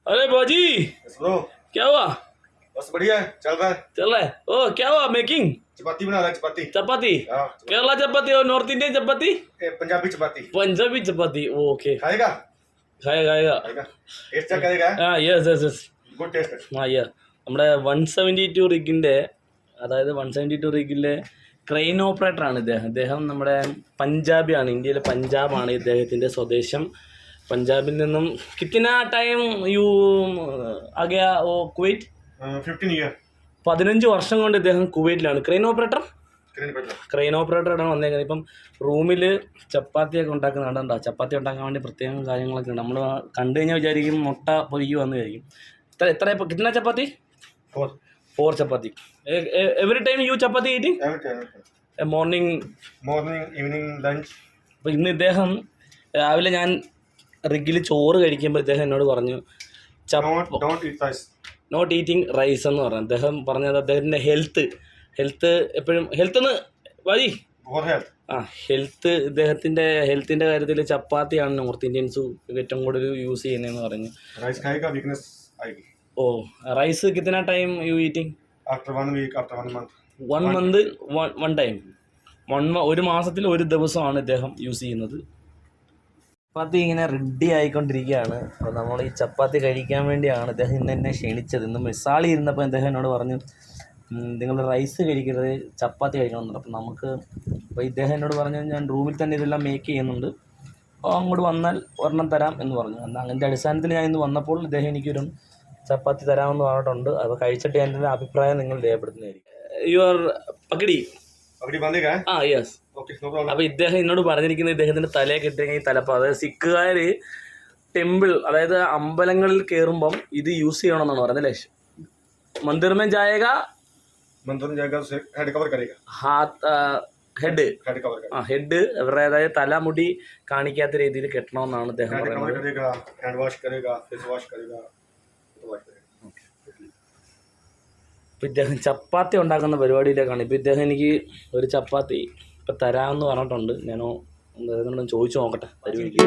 अरे बाजी yes bro. क्या हुआ? बस बढ़िया है, चल रहा है। चल रहा है। ओ क्या हुआ मेकिंग? चपाती बना रहा है, चपाती। चपाती? हाँ, केरला चपाती और नॉर्थ इंडियन चपाती? पंजाबी चपाती। पंजाबी चपाती ओके। खाएगा? खाएगा खाएगा। टेस्ट चेक करेगा? Yes yes yes good taste है। നമ്മുടെ 172 റിഗിൻ്റെ അതായത് 172 റിഗിലെ ക്രെയിൻ ഓപ്പറേറ്ററാണ് ഇദ്ദേഹം നമ്മുടെ പഞ്ചാബിയാണ്, ഇന്ത്യയിലെ പഞ്ചാബാണ് ഇദ്ദേഹത്തിൻ്റെ സ്വദേശം. പഞ്ചാബിൽ നിന്നും കിतना ടൈം യു ആഗയാ ഓ കുവൈറ്റ്? 15 ईयर। 15 വർഷം കൊണ്ട് ഇദ്ദേഹം കുവൈറ്റിലാണ് ക്രെയിൻ ഓപ്പറേറ്ററാണ് വന്നേക്കുന്നത്. ഇപ്പം റൂമിൽ ചപ്പാത്തിയൊക്കെ ഉണ്ടാക്കുന്നുണ്ടോ? ചപ്പാത്തി ഉണ്ടാക്കാൻ വേണ്ടി പ്രത്യേകം കാര്യങ്ങളൊക്കെ ഉണ്ട്. നമ്മൾ കണ്ടു കഴിഞ്ഞാൽ വിചാരിക്കും മുട്ട പൊരിക്കുമെന്ന് വിചാരിക്കും. എത്ര കിട്ടുന്ന chapati? 4 chapati every time you chapati eating? Morning evening lunch. അപ്പോൾ ഇന്ന് ഇദ്ദേഹം രാവിലെ ഞാൻ റിഗിൽ ചോറ് കഴിക്കുമ്പോൾ ഇദ്ദേഹം എന്നോട് പറഞ്ഞു നോട്ട് ഈറ്റിംഗ് റൈസ് എന്ന് പറഞ്ഞു. അദ്ദേഹം പറഞ്ഞത് അദ്ദേഹത്തിൻ്റെ ഹെൽത്ത് എപ്പോഴും ഹെൽത്ത് ഇദ്ദേഹത്തിൻ്റെ ഹെൽത്തിൻ്റെ കാര്യത്തിൽ ചപ്പാത്തിയാണ് നോർത്ത് ഇന്ത്യൻസ് ഏറ്റവും കൂടുതൽ യൂസ് ചെയ്യുന്നതെന്ന് പറഞ്ഞു. ഓ റൈസ് കിतना time you eating? After 1 week, after 1 month. 1 month 1 time. ഒരു മാസത്തിൽ ഒരു ദിവസമാണ് ഇദ്ദേഹം യൂസ് ചെയ്യുന്നത്. ചപ്പാത്തി ഇങ്ങനെ റെഡി ആയിക്കൊണ്ടിരിക്കുകയാണ്. അപ്പോൾ നമ്മൾ ഈ ചപ്പാത്തി കഴിക്കാൻ വേണ്ടിയാണ് ഇദ്ദേഹം ഇന്ന് എന്നെ ക്ഷണിച്ചത്. ഇന്ന് മിസാളി ഇരുന്നപ്പോൾ ഇദ്ദേഹം എന്നോട് പറഞ്ഞു നിങ്ങൾ റൈസ് കഴിക്കരുത്, ചപ്പാത്തി കഴിക്കണമെന്നുണ്ട്. അപ്പോൾ ഇദ്ദേഹം എന്നോട് പറഞ്ഞു ഞാൻ റൂമിൽ തന്നെ ഇതെല്ലാം മേക്ക് ചെയ്യുന്നുണ്ട്, അപ്പോൾ അങ്ങോട്ട് വന്നാൽ ഒരെണ്ണം തരാം എന്ന് പറഞ്ഞു. എന്നാൽ അങ്ങനത്തെ അടിസ്ഥാനത്തിൽ ഞാൻ ഇന്ന് വന്നപ്പോൾ ഇദ്ദേഹം എനിക്കൊരു ചപ്പാത്തി തരാമെന്ന് പറഞ്ഞിട്ടുണ്ട്. അപ്പോൾ കഴിച്ചിട്ട് എൻ്റെ അഭിപ്രായം നിങ്ങൾ രേഖപ്പെടുത്തുന്നതായിരിക്കും. Your പക്കടി yes. അപ്പോൾ ഇദ്ദേഹം എന്നോട് പറഞ്ഞിരിക്കുന്നത് ഇദ്ദേഹത്തിൻ്റെ തലയെ കെട്ടിയ തലപ്പ്, അതായത് സിഖുകാർ ടെമ്പിൾ അതായത് അമ്പലങ്ങളിൽ കയറുമ്പം ഇത് യൂസ് ചെയ്യണമെന്നാണ് പറയുന്നത് അല്ലേ? മന്ദിർ में जाएगा ഹെഡ് അവരുടെ അതായത് തലമുടി കാണിക്കാത്ത രീതിയിൽ കെട്ടണമെന്നാണ് അദ്ദേഹം പറയുന്നത്. ഇപ്പം ഇദ്ദേഹം ചപ്പാത്തി ഉണ്ടാക്കുന്ന പരിപാടിയിലേക്കാണ്. ഇപ്പം ഇദ്ദേഹം എനിക്ക് ഒരു ചപ്പാത്തി ഇപ്പം തരാമെന്ന് പറഞ്ഞിട്ടുണ്ട്. ഞാനോ ചോദിച്ചു നോക്കട്ടെ തരുമെനിക്ക്.